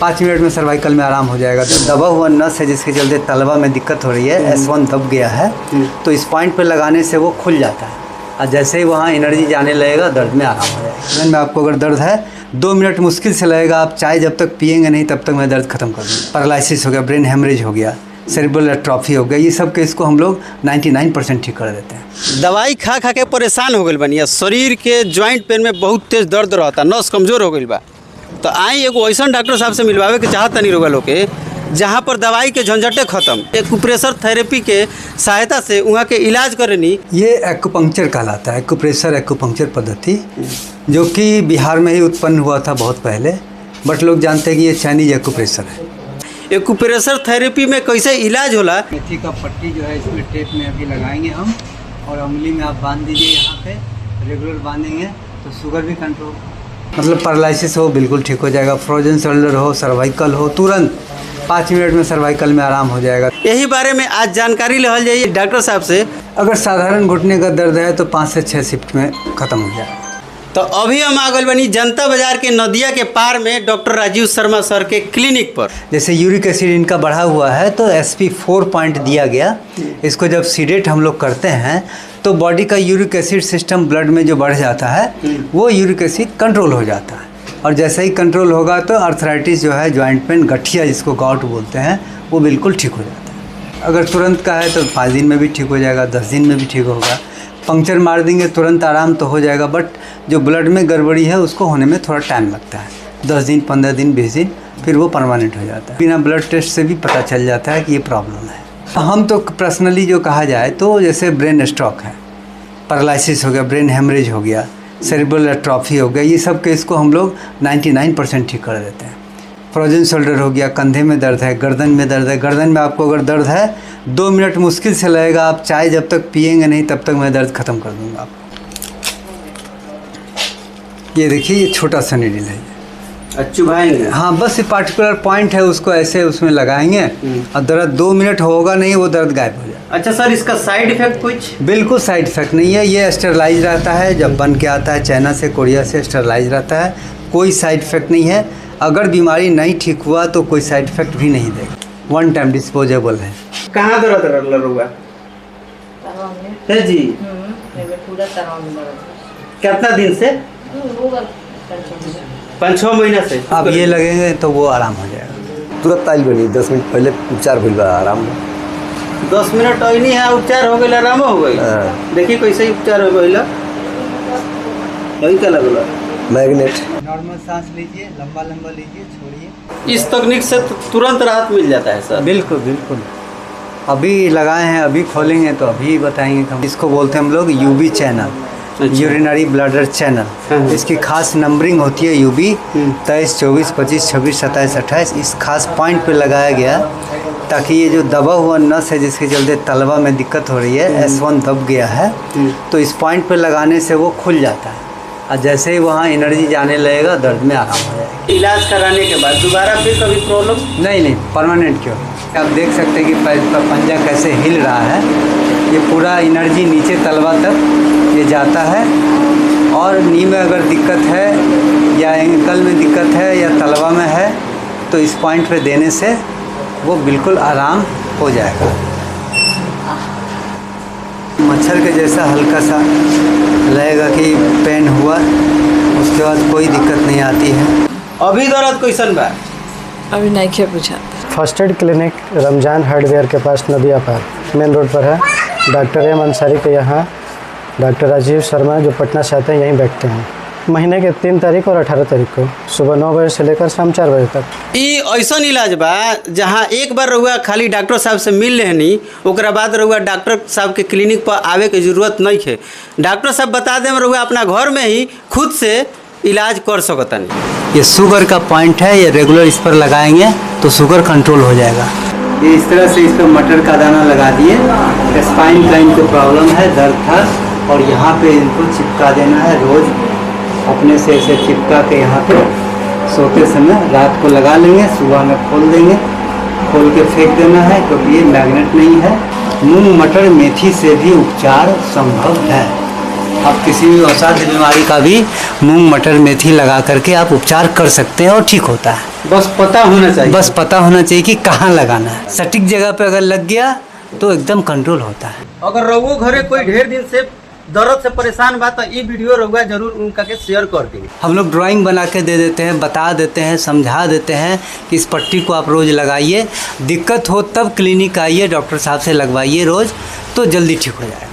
5 minute में cervical में आराम हो जाएगा। तो दबा हुआ नस है जिसके चलते तलवा में दिक्कत हो रही है, S1 दब गया है, तो इस पॉइंट पर लगाने से वो खुल जाता है और जैसे ही वहाँ एनर्जी जाने लगेगा दर्द में आराम हो जाएगा। गर्दन में आपको अगर दर्द है 2 मिनट मुश्किल से लगेगा, आप चाय जब तक पिएंगे नहीं तब तक मैं दर्द खत्म कर दूँगा। पैरालिसिस हो गया, ब्रेन हेमरेज हो गया, सेरेब्रल एट्रोफी हो गया, ये सब केस को हम लोग 99% ठीक कर देते हैं। दवाई खा खा के परेशान हो गई बनी, शरीर के जॉइंट पेन में बहुत तेज दर्द रहता, नस कमज़ोर हो गई बा। तो आई एगो ऐसा डॉक्टर साहब से मिलवावे के चाहत नहीं रोगा लोग के, जहाँ पर दवाई के झंझटे खत्म, एक्यूप्रेशर थेरेपी के सहायता से वहाँ के इलाज करनी। ये एक्यूपंक्चर कहलाता है, एक्यूप्रेशर एक्यूपंक्चर पद्धति, जो कि बिहार में ही उत्पन्न हुआ था बहुत पहले, बट लोग जानते हैं कि ये चाइनीज एक्यूप्रेशर है। एक्यूप्रेशर थेरेपी में कैसे इलाज होला? मेथी का पट्टी जो है इसमें टेप में अभी लगाएंगे हम, और उंगली में आप बांध दीजिए, यहाँ पे रेगुलर बांधेंगे तो शुगर भी कंट्रोल, मतलब पैरालिसिस हो बिल्कुल ठीक हो जाएगा। फ्रोजन शोल्डर हो, सर्वाइकल हो, तुरंत 5 मिनट में सर्वाइकल में आराम हो जाएगा। यही बारे में आज जानकारी लेवल जाइए डॉक्टर साहब से। अगर साधारण घुटने का दर्द है तो 5 से 6 शिफ्ट में ख़त्म हो जाएगा। तो अभी हम आ गए बनी जनता बाजार के नदिया के पार में डॉक्टर राजीव शर्मा सर के क्लिनिक पर। जैसे यूरिक एसिड इनका बढ़ा हुआ है तो SP4 पॉइंट दिया गया। इसको जब सीडेट हम लोग करते हैं तो बॉडी का यूरिक एसिड सिस्टम ब्लड में जो बढ़ जाता है वो यूरिक एसिड कंट्रोल हो जाता है, और जैसे ही कंट्रोल होगा तो अर्थराइटिस जो है, जॉइंट पेन, गठिया जिसको गाउट बोलते हैं, वो बिल्कुल ठीक हो जाता है। अगर तुरंत का है तो 5 दिन में भी ठीक हो जाएगा, 10 दिन में भी ठीक होगा। पंक्चर मार देंगे तुरंत आराम तो हो जाएगा, बट जो ब्लड में गड़बड़ी है उसको होने में थोड़ा टाइम लगता है, 10 दिन, 15 दिन, 20 दिन, फिर वो परमानेंट हो जाता है। बिना ब्लड टेस्ट से भी पता चल जाता है कि ये प्रॉब्लम है। हम तो पर्सनली जो कहा जाए तो जैसे ब्रेन स्ट्रोक है, पैरालिसिस हो गया, ब्रेन हेमरेज हो गया, सेरेब्रल एट्रोफी हो गया, ये सब केस को हम लोग 99% ठीक कर देते हैं। फ्रोजन शोल्डर हो गया, कंधे में दर्द है, गर्दन में दर्द है, गर्दन में आपको अगर दर्द है 2 मिनट मुश्किल से लगेगा, आप चाय जब तक पिएंगे नहीं तब तक मैं दर्द खत्म कर दूंगा आपको। ये देखिए, ये छोटा सा नीडल है, अच्छू भाई। हाँ, बस ये पार्टिकुलर पॉइंट है, उसको ऐसे उसमें लगाएंगे और दर्द 2 मिनट होगा नहीं, वो दर्द गायब हो जाए। अच्छा सर, इसका साइड इफेक्ट कुछ? बिल्कुल साइड इफेक्ट नहीं है। ये स्टेरलाइज रहता है, जब बन के आता है चाइना से, कोरिया से स्टेरलाइज रहता है, कोई साइड इफेक्ट नहीं है। अगर बीमारी नहीं ठीक हुआ तो कोई साइड इफेक्ट भी नहीं देगा। 1 टाइम डिस्पोजेबल है। कहाँ दर्द हुआ है जी? कितना दिन से? 5-6 महीना से। अब ये लगेंगे तो वो आराम हो जाएगा। तुरंत आइल बनी, 10 मिनट पहले उपचार भइल बा, आराम 10 मिनट नहीं है, उपचार हो गई, आराम हो गई। देखिए कैसे उपचार हो गई। क्या लगल? मैग्नेट। नॉर्मल सांस लीजिए, लंबा लंबा लीजिए, छोड़िए। इस तकनीक से तुरंत राहत मिल जाता है सर? बिल्कुल बिल्कुल। अभी लगाए हैं, अभी खोलेंगे तो अभी बताएंगे। इसको बोलते हैं हम लोग UB channel, urinary bladder channel. इसकी खास नंबरिंग होती है UB 23, 24, 25, 26, 27, 28। इस खास पॉइंट पे लगाया गया ताकि ये जो दबा हुआ नस है जिसके चलते तलवा में दिक्कत हो रही है, S1 दब गया है, तो इस पॉइंट पे लगाने से वो खुल जाता है और जैसे ही वहाँ एनर्जी जाने लगेगा दर्द में आराम हो जाएगा। इलाज कराने के बाद दोबारा फिर कभी प्रॉब्लम? नहीं, परमानेंट क्यों। आप देख सकते हैं कि पंजा कैसे हिल रहा है, ये पूरा एनर्जी नीचे तलवा तक ये जाता है, और नी में अगर दिक्कत है या एंकल में दिक्कत है या तलवा में है तो इस पॉइंट पे देने से वो बिल्कुल आराम हो जाएगा। मच्छर के जैसा हल्का सा लगेगा कि पेन हुआ, उसके बाद कोई दिक्कत नहीं आती है। अभी दर्द कैसन बा? अभी नहीं क्या पूछा। First aid clinic Ramzan hardware के पास नदिया पार मेन रोड पर है। डॉक्टर M अंसारी के यहाँ डॉक्टर राजीव शर्मा जो पटना से आते हैं यहीं बैठते हैं। महीने के 3 तारीख और 18 तारीख को सुबह 9 बजे से लेकर शाम 4 बजे तक। ये ऐसा इलाज बा जहाँ एक बार रहुआ खाली डॉक्टर साहब से मिल लेनी, ओकरा बाद रहुआ डॉक्टर साहब के क्लिनिक पर आवे के जरूरत नहीं है। डॉक्टर साहब बता दें, रहुआ अपना घर में ही खुद से इलाज कर सकतन। ये शुगर का पॉइंट है, ये रेगुलर इस पर लगाएंगे तो शुगर कंट्रोल हो जाएगा। ये इस तरह से इस पर मटर का दाना लगा दिए। स्पाइन का इनको प्रॉब्लम है, दर्द था, और यहाँ पे इनको चिपका देना है। रोज़ अपने से ऐसे चिपका के यहाँ पे सोते समय रात को लगा लेंगे, सुबह में खोल देंगे, खोल के फेंक देना है, क्योंकि ये मैग्नेट नहीं है। मूंग मटर मेथी से भी उपचार संभव है। आप किसी भी असाध्य बीमारी का भी मूंग मटर मेथी लगा करके आप उपचार कर सकते हैं और ठीक होता है। बस पता होना चाहिए। बस पता होना चाहिए कि कहाँ लगाना है। सटीक जगह पे अगर लग गया तो एकदम कंट्रोल होता है। अगर रघु घरे कोई ढेर दिन से दर्द से परेशान बा तो ये वीडियो रघुआ जरूर उनका के शेयर कर दी। हम लोग ड्राइंग बना के दे देते हैं, बता देते हैं, समझा देते हैं कि इस पट्टी को आप रोज़ लगाइए। दिक्कत हो तब क्लिनिक आइए, डॉक्टर साहब से लगवाइए रोज़, तो जल्दी ठीक हो जाएगा।